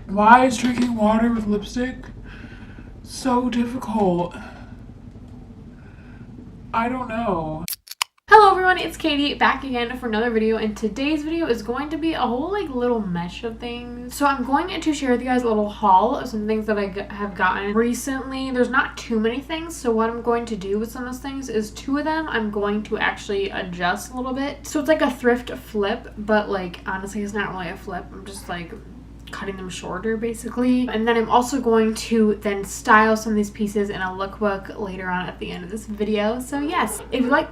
Why is drinking water with lipstick so difficult? I don't know. Hello everyone, it's Katie back again for another video, and today's video is going to be a whole little mesh of things. So I'm going to share with you guys a little haul of some things that I have gotten recently. There's not too many things, so what I'm going to do with some of those things is two of them I'm going to actually adjust a little bit. So it's like a thrift flip, but like honestly it's not really a flip. I'm just like cutting them shorter basically. And then I'm also going to then style some of these pieces in a lookbook later on at the end of this video. So yes, if you like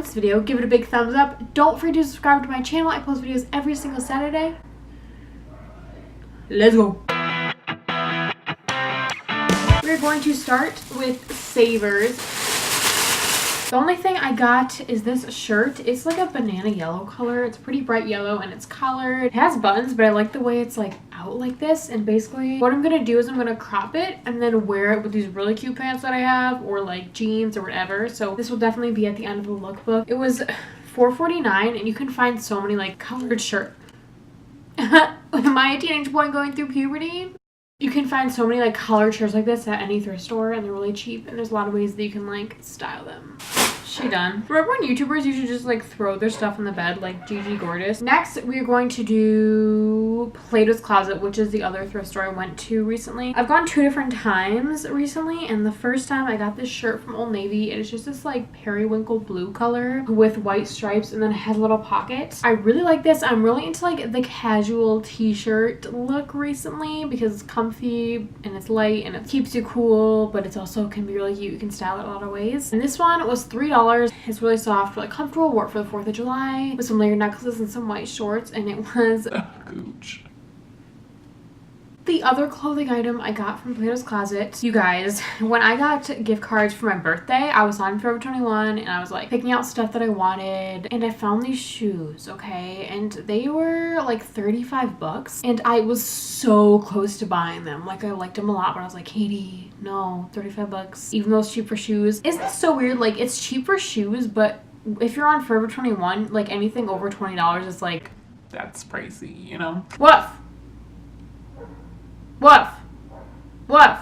this video, give it a big thumbs up. Don't forget to subscribe to my channel. I post videos every single Saturday. Let's go. We're going to start with savers. The only thing I got is this shirt. It's like a banana yellow color. It's pretty bright yellow and it's colored. It has buttons, but I like the way it's like out like this. And basically what I'm gonna do is I'm gonna crop it and then wear it with these really cute pants that I have, or like jeans or whatever. So this will definitely be at the end of the lookbook. It was $4.49 and you can find so many like colored shirts. Am I a teenage boy going through puberty? You can find so many like collared shirts like this at any thrift store, and they're really cheap, and there's a lot of ways that you can like style them. She done. Remember when YouTubers used to just like throw their stuff in the bed like Gigi Gorgeous? Next, we are going to do Plato's Closet, which is the other thrift store I went to recently. I've gone 2 different times recently, and the first time I got this shirt from Old Navy, and it's just this like periwinkle blue color with white stripes, and then it has a little pocket. I really like this. I'm really into like the casual t-shirt look recently because it's comfy and it's light and it keeps you cool, but it's also can be really cute. You can style it a lot of ways. And this one was $3. It's really soft, really comfortable. Wore it for the 4th of July with some layered necklaces and some white shorts, and it was Gooch. the other clothing item I got from Plato's Closet. You guys, when I got gift cards for my birthday, I was on Forever 21 and I was like picking out stuff that I wanted, and I found these shoes, okay? And they were like 35 bucks, and I was so close to buying them. Like I liked them a lot, but I was like, Katie, no, 35 bucks, even though it's cheap for shoes. Isn't this so weird? Like it's cheap for shoes, but if you're on Forever 21, like anything over $20 is like, that's pricey, you know? woof. Woof. Woof.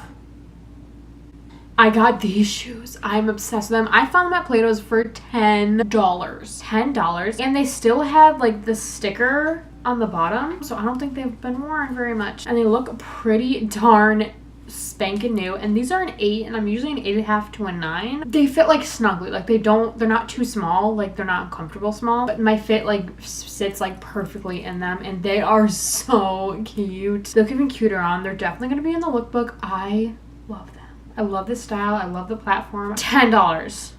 I got these shoes. I'm obsessed with them. I found them at Plato's for $10. $10. And they still have like the sticker on the bottom, so I don't think they've been worn very much. And they look pretty darn spanking new, and these are an 8, and I'm usually an 8.5 to a 9. They fit like snugly, like they're not too small, like they're not uncomfortable small, but my fit like sits like perfectly in them, and they are so cute. They'll even cuter on. They're definitely going to be in the lookbook. I love them. I love this style. I love the platform. $10.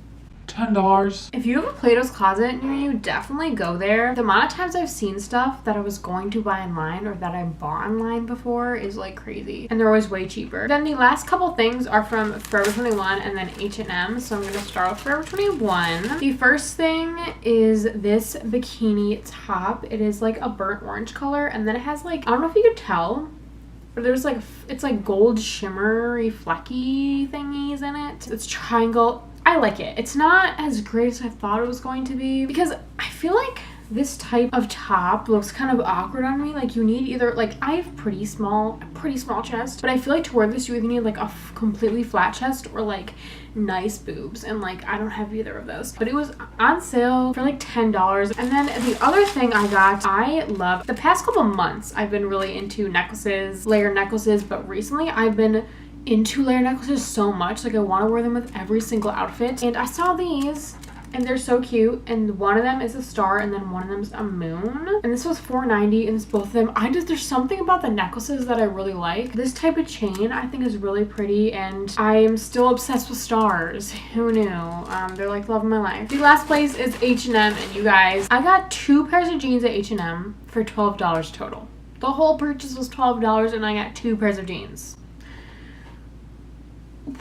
$10. If you have a Plato's Closet near you, definitely go there. The amount of times I've seen stuff that I was going to buy online or that I bought online before is like crazy, and they're always way cheaper. Then the last couple things are from Forever 21 and then H&M, so I'm going to start with Forever 21. The first thing is this bikini top. It is like a burnt orange color, and then it has like, I don't know if you could tell, but there's like, it's like gold shimmery flecky thingies in it. It's triangle. I like it. It's not as great as I thought it was going to be, because I feel like this type of top looks kind of awkward on me. Like you need either, like I have a pretty small chest, but I feel like to wear this you either need like a completely flat chest or like nice boobs, and like I don't have either of those. But it was on sale for like $10. And then the other thing I got, I love, the past couple months I've been really into necklaces, layered necklaces, but recently I've been into layered necklaces so much, like I want to wear them with every single outfit. And I saw these and they're so cute, and one of them is a star and then one of them is a moon, and this was $4.90, and it's both of them. There's something about the necklaces that I really like. This type of chain I think is really pretty, and I am still obsessed with stars. Who knew? They're like love of my life. The last place is H&M, and you guys, I got 2 pairs of jeans at H&M for $12 total. The whole purchase was $12 and I got 2 pairs of jeans.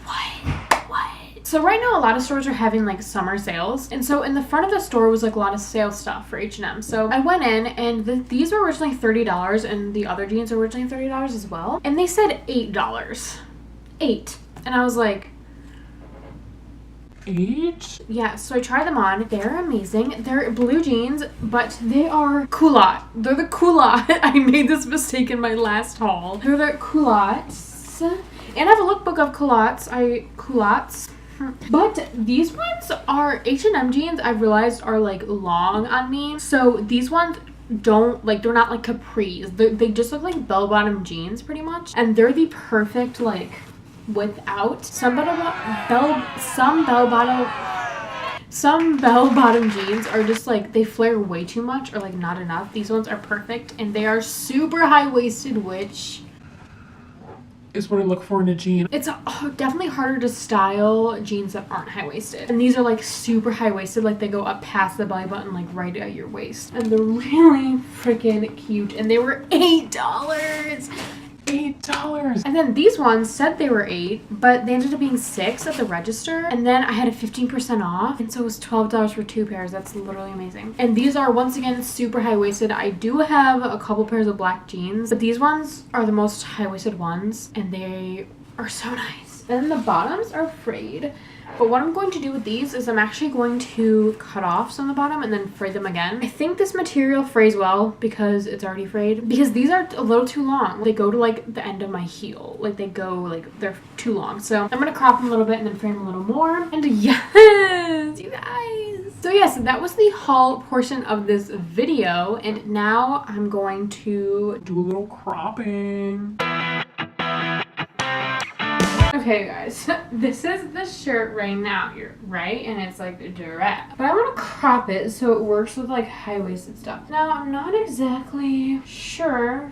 What? So right now a lot of stores are having like summer sales, and so in the front of the store was like a lot of sale stuff for H&M. So I went in, and these were originally $30, and the other jeans were originally $30 as well, and they said $8. And I was like, 8? Yeah, so I tried them on. They're amazing. They're blue jeans, but they are culotte. They're the culotte. I made this mistake in my last haul. They're the culottes. And I have a lookbook of culottes. Culottes. But these ones are H&M jeans, I've realized, are like long on me. So these ones don't, like, they're not like capris. They just look like bell-bottom jeans pretty much. And they're the perfect, like, without some bell-bottom jeans are just like, they flare way too much or like not enough. These ones are perfect, and they are super high-waisted, which is what I look for in a jean. it's definitely harder to style jeans that aren't high-waisted. And these are like super high-waisted, like they go up past the belly button, like right at your waist. And they're really freaking cute. And they were $8. $8. And then these ones said they were $8, but they ended up being $6 at the register. And then I had a 15% off, and so it was $12 for 2 pairs. That's literally amazing. And these are, once again, super high-waisted. I do have a couple pairs of black jeans, but these ones are the most high-waisted ones, and they are so nice. And then the bottoms are frayed. But what I'm going to do with these is I'm actually going to cut off some of the bottom and then fray them again. I think this material frays well because it's already frayed. Because these are a little too long. They go to like the end of my heel. Like they go, like they're too long. So I'm going to crop them a little bit and then frame them a little more. And yes, you guys. So yes, that was the haul portion of this video. And now I'm going to do a little cropping. Okay, guys, this is the shirt right now, right? And it's like the dress. But I want to crop it so it works with like high-waisted stuff. Now, I'm not exactly sure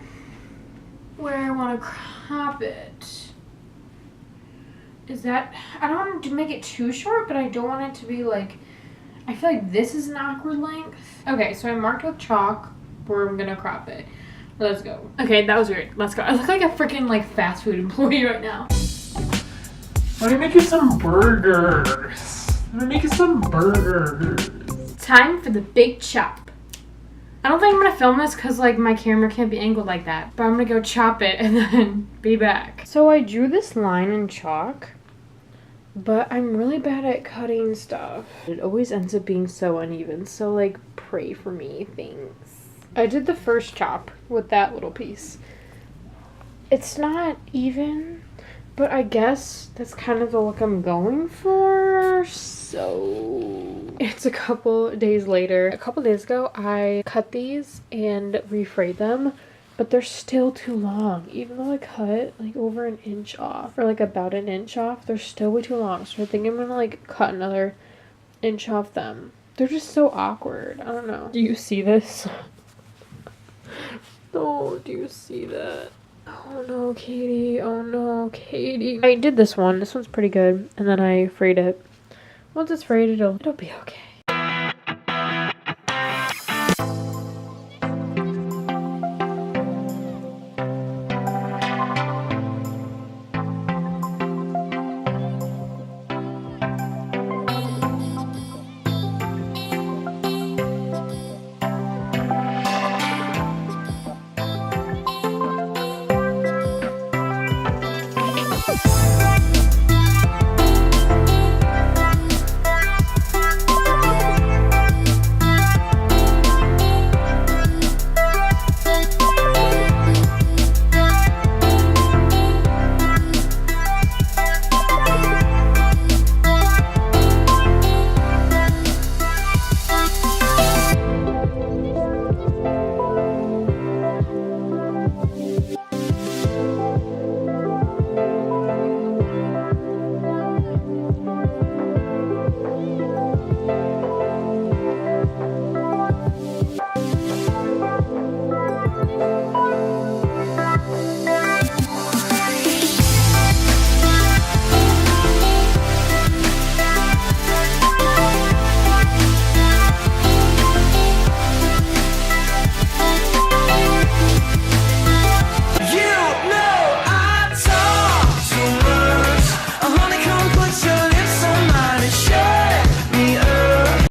where I want to crop it. Is that, I don't want to make it too short, but I don't want it to be like, I feel like this is an awkward length. Okay, so I marked with chalk where I'm gonna crop it. Let's go. Okay, that was weird. Let's go. I look like a freaking like fast food employee right now. Let me make you some burgers. Time for the big chop. I don't think I'm gonna film this because like my camera can't be angled like that, but I'm gonna go chop it and then be back. So I drew this line in chalk, but I'm really bad at cutting stuff. It always ends up being so uneven, so like pray for me, thanks. I did the first chop with that little piece. It's not even, but I guess that's kind of the look I'm going for. So it's a couple days later. A couple days ago, I cut these and refrayed them, but they're still too long. Even though I cut like over an inch off, or like about an inch off, they're still way too long. So I think I'm gonna like cut another inch off them. They're just so awkward. I don't know. Do you see this? Oh, do you see that? Oh no, Katie. Oh no, Katie. I did this one. This one's pretty good. And then I frayed it. Once it's frayed, it'll be okay.